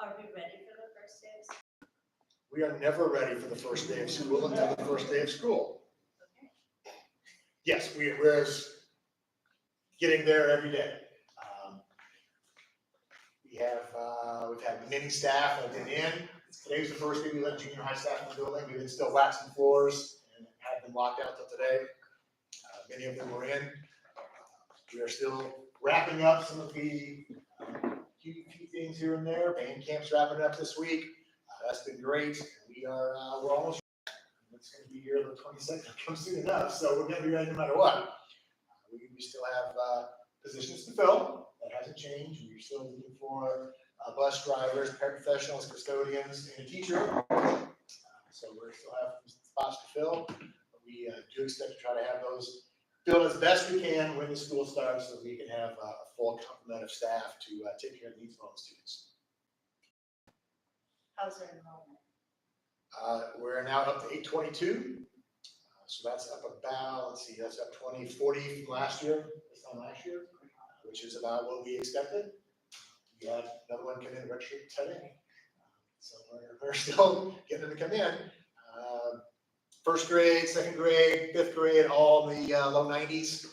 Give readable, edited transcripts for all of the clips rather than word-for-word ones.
Are we ready for the first day of school? We are never ready for the first day of school until the first day of school. Okay. Yes, we're getting there every day. We've had many staff that have been in. Today's the first day we let junior high staff in the building. We've been still waxing floors and had them locked out till today. Many of them were in. We are still wrapping up some of the few things here and there. Band camp's wrapping up this week. That's been great. We're almost. It's going to be here on the 22nd. Comes soon enough, so we're going to be ready no matter what. We still have positions to fill. That hasn't changed. We're still looking for bus drivers, paraprofessionals, custodians, and a teacher. So we still have spots to fill. But we do expect to try to have those filled as best we can when the school starts, so we can have a full complement of staff to take care of the needs of all the students. How's our enrollment? We're now up to 822. So that's up about, let's see, that's up 40 from last year, this time last year, which is about what we expected. We had another one come in redshirt today. So we're still getting them to come in. First grade, second grade, fifth grade, all in the low 90s.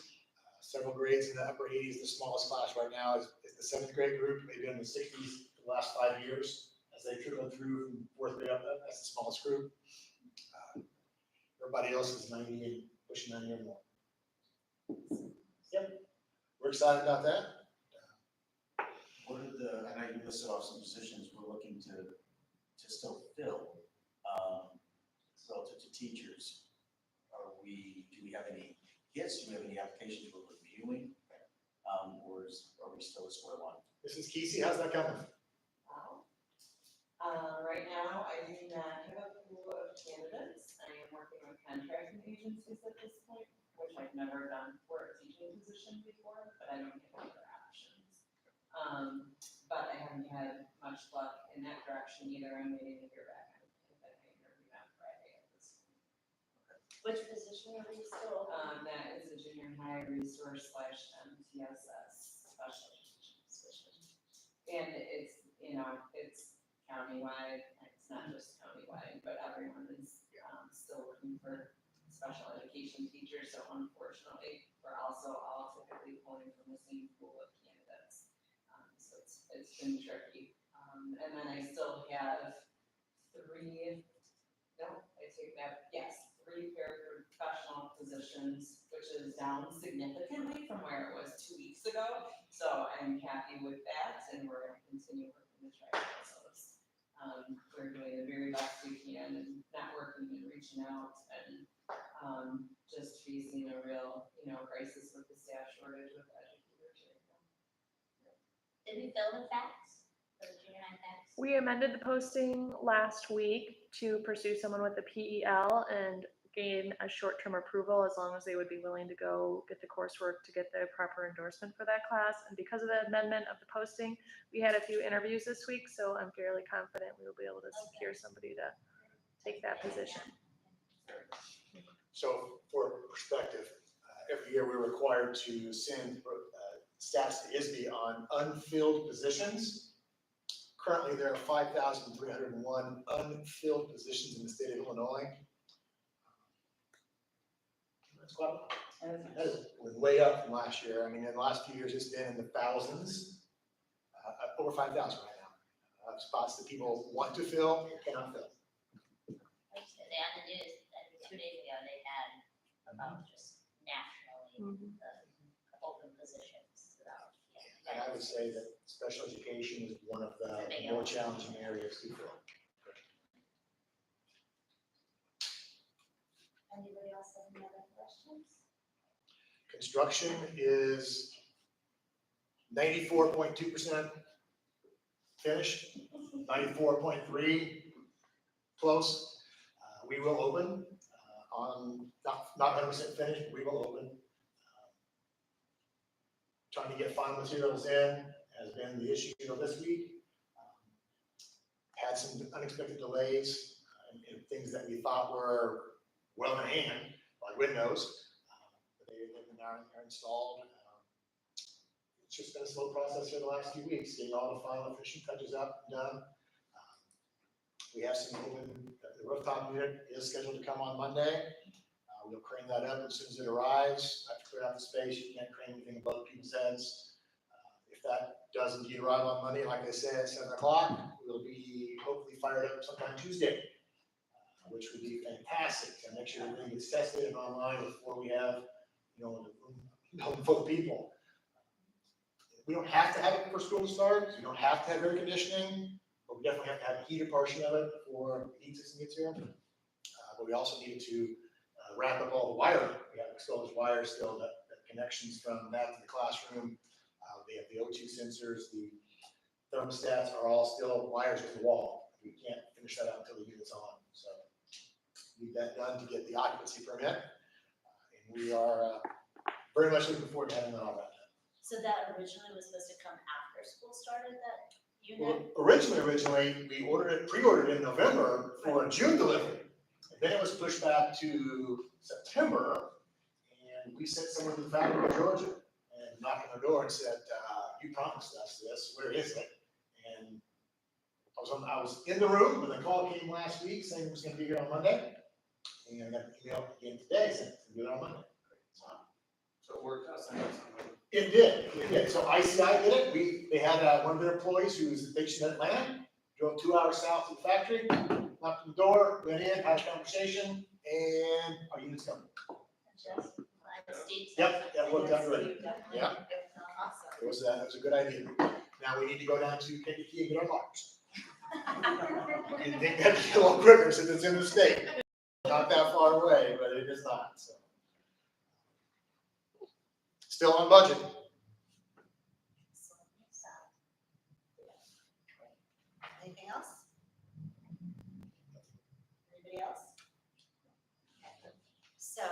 Several grades in the upper 80s. The smallest class right now is the seventh grade group. They've been in the 60s for the last 5 years. As they trickle through from fourth grade up, that's the smallest group. Everybody else is 90 and pushing 90 or more. Yep, we're excited about that. What are the, I know you listed off some positions we're looking to still fill, relative to teachers. Do we have any hits? Do we have any applications we're reviewing? Or are we still at square one? Mrs. Kesey, how's that coming? Right now, I do not have a pool of candidates. I am working with contracting agencies at this point, which I've never done for a teaching position before, but I don't have other options. But I haven't had much luck in that direction either. I'm waiting to hear back on if I interview on Friday at this point. Which position are we still? That is a junior high resource / MTSS special education position. And it's, it's countywide. It's not just countywide, but everyone is still looking for special education teachers. So unfortunately, we're also all typically pulling from the same pool of candidates. So it's been tricky. And then I still have three paraprofessional positions, which is down significantly from where it was 2 weeks ago. So I'm happy with that, and we're going to continue working to try to fill those. We're doing the very best we can and networking and reaching out and just facing a real, crisis with the staff shortage with educators right now. Did we fill the facts? The junior high facts? We amended the posting last week to pursue someone with a PEL and gain a short-term approval as long as they would be willing to go get the coursework to get the proper endorsement for that class. And because of the amendment of the posting, we had a few interviews this week, so I'm fairly confident we will be able to secure somebody to take that position. So for perspective, every year we're required to send stats to ISB on unfilled positions. Currently, there are 5,301 unfilled positions in the state of Illinois. That's quite a lot. That is way up from last year. I mean, in the last few years, it's been in the thousands, over 5,000 right now. Spots that people want to fill, cannot fill. Like I said, on the news, 2 days ago, they had about just nationally the open positions. So, yeah. And I would say that special education is one of the more challenging areas to fill. Anybody else have any other questions? Construction is 94.2% finished, 94.3 close. We will open on not 100% finished, but we will open. Trying to get final materials in has been the issue this week. Had some unexpected delays in things that we thought were well in hand, like windows. But they are installed. it's just been a slow process for the last few weeks, getting all the final finishing touches up and done. We have some, the rooftop unit is scheduled to come on Monday. We'll crane that up as soon as it arrives. I have to clear out the space. You can't crane anything above people's heads. If that does indeed arrive on Monday, like I said, at 7 o'clock, we'll be hopefully fired up sometime Tuesday, which would be fantastic to make sure everything gets tested and online before we have, the room full of people. We don't have to have it for school to start. We don't have to have air conditioning, but we definitely have to have a heated portion of it before the heat system gets here. But we also needed to wrap up all the wiring. We have exposed wires still, that connections from that to the classroom. They have the O2 sensors, the thermostats are all still wires to the wall. We can't finish that out until the unit's on. So need that done to get the occupancy permit. And we are very much looking forward to having that all wrapped up. So that originally was supposed to come after school started, that Well, unit? originally, we pre-ordered in November for a June delivery. And then it was pushed back to September, and we sent someone to the factory in Georgia and knocked on their door and said, you promised us this, where is it? And I was in the room when the call came last week saying it was gonna be here on Monday. And I got an email again today saying it's gonna be here on Monday. So it worked out, so It did. So ICI did it. They had one of their employees who was stationed in Atlanta, drove 2 hours south to the factory, knocked on the door, went in, had a conversation, and our unit's coming. Yep, that worked out great. Yeah. Awesome. It was a good idea. Now we need to go down to Kankakee and get our lockers. You'd think that'd be a little quicker since it's in the state. Not that far away, but it is not, so. Still on budget. Anything else? Anybody else? So,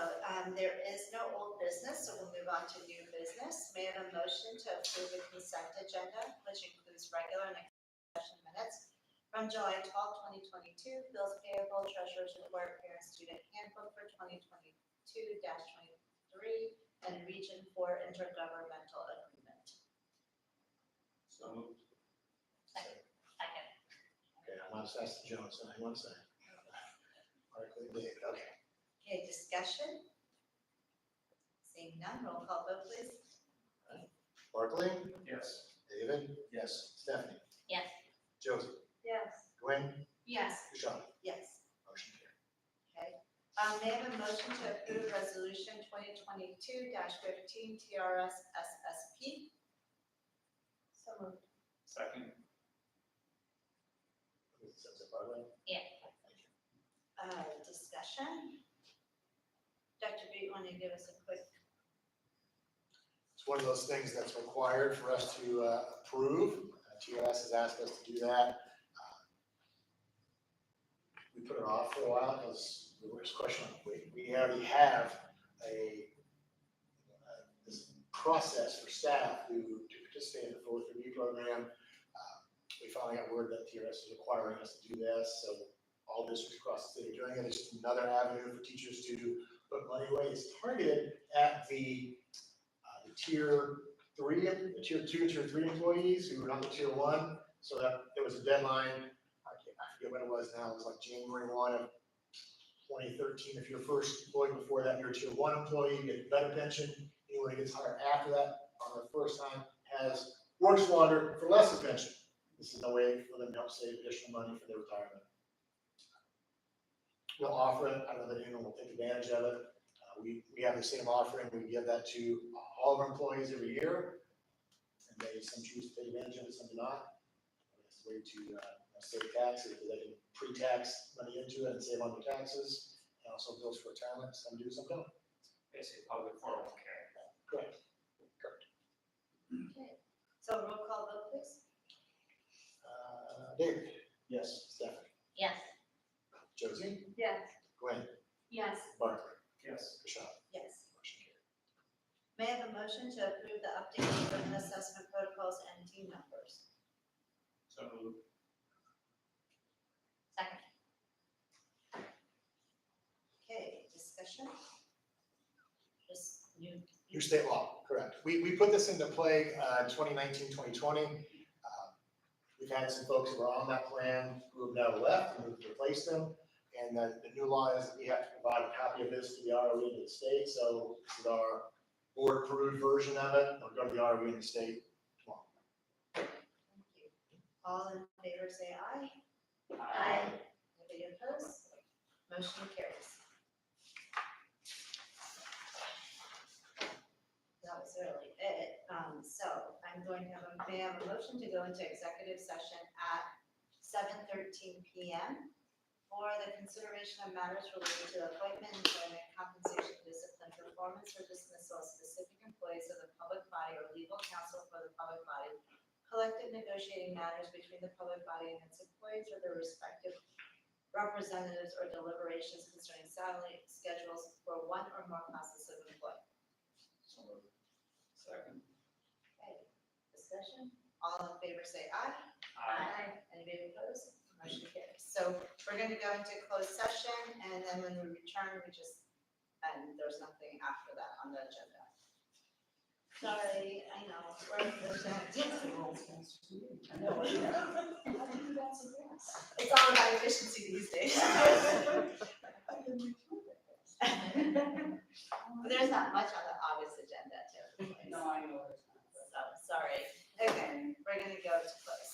there is no old business, so we'll move on to new business. May I have a motion to approve the consent agenda, which includes regular and executive session minutes from July 12, 2022, bills payable, treasurer's report, parent-student handbook for 2022-23, and Region 4 intergovernmental agreement. So moved. Second. Okay, I want to ask Johnson, I want to say. Article David, okay. Okay, discussion? Seeing none, roll call vote, please. Barkley, Yes. David, Yes. Stephanie, Yes. Josie, Yes. Gwen, Yes. Rashawn, Yes. motion carried. Okay. May I have a motion to approve resolution 2022-15 TRS SSP? So moved. Second. Sounds like Barkley. Yeah. Discussion? Dr. B, want to give us a quick? It's one of those things that's required for us to approve. TRS has asked us to do that. We put it off for a while because there was a question. We already have this process for staff to participate in the 403 program. We finally got word that TRS is requiring us to do this, so all districts across the state are doing it. It's just another avenue for teachers to put money away. It's targeted at the tier 3, the tier 2 and tier 3 employees who are not the tier 1. So that there was a deadline. I forget when it was now. It was like January 1 of 2013. If you're first employee before that, you're a tier 1 employee, you get better pension. Anyone who gets hired after that on their first time works longer for less pension. This is a way for them to help save additional money for their retirement. We'll offer it. I don't know that anyone will take advantage of it. We have the same offering. We give that to all of our employees every year. And some choose to take advantage of it, some do not. It's a way to save taxes, because they can pre-tax money into it and save on their taxes. And also bills for retirement. Some do, some don't. Basically, public 401k. Correct. Okay. So roll call vote, please. David, Yes. Stephanie, Yes. Josie, Yes. Gwen, Yes. Barkley, Yes. Rashawn, Yes. motion carried. May I have a motion to approve the updated learning assessment protocols and team numbers? So moved. Second. Okay, discussion? Just new New state law, correct. We put this into play, 2019, 2020. We've had some folks who were on that plan who have now left and we've replaced them. And the new law is that we have to provide a copy of this to the ROE in the state. So this is our board approved version of it. We'll go to the ROE in the state tomorrow. Thank you. All in favor, say aye. Aye. Anybody opposed? Motion carries. That was really it. So I'm going to may I have a motion to go into executive session at 7:13 PM for the consideration of matters related to appointment, employment, compensation, discipline, performance, or dismissal of specific employees of the public body or legal counsel for the public body, collective negotiating matters between the public body and its employees or their respective representatives or deliberations concerning salary schedules for one or more classes of employee. Second. Okay, discussion? All in favor say aye. Aye. Anybody opposed? Motion carries. So we're going to go into closed session, and then when we return, and there's nothing after that on the agenda. Sorry, I know, we're it's all about efficiency these days. There's not much on the August agenda too. No, I know. So, sorry. Okay, we're gonna go to close.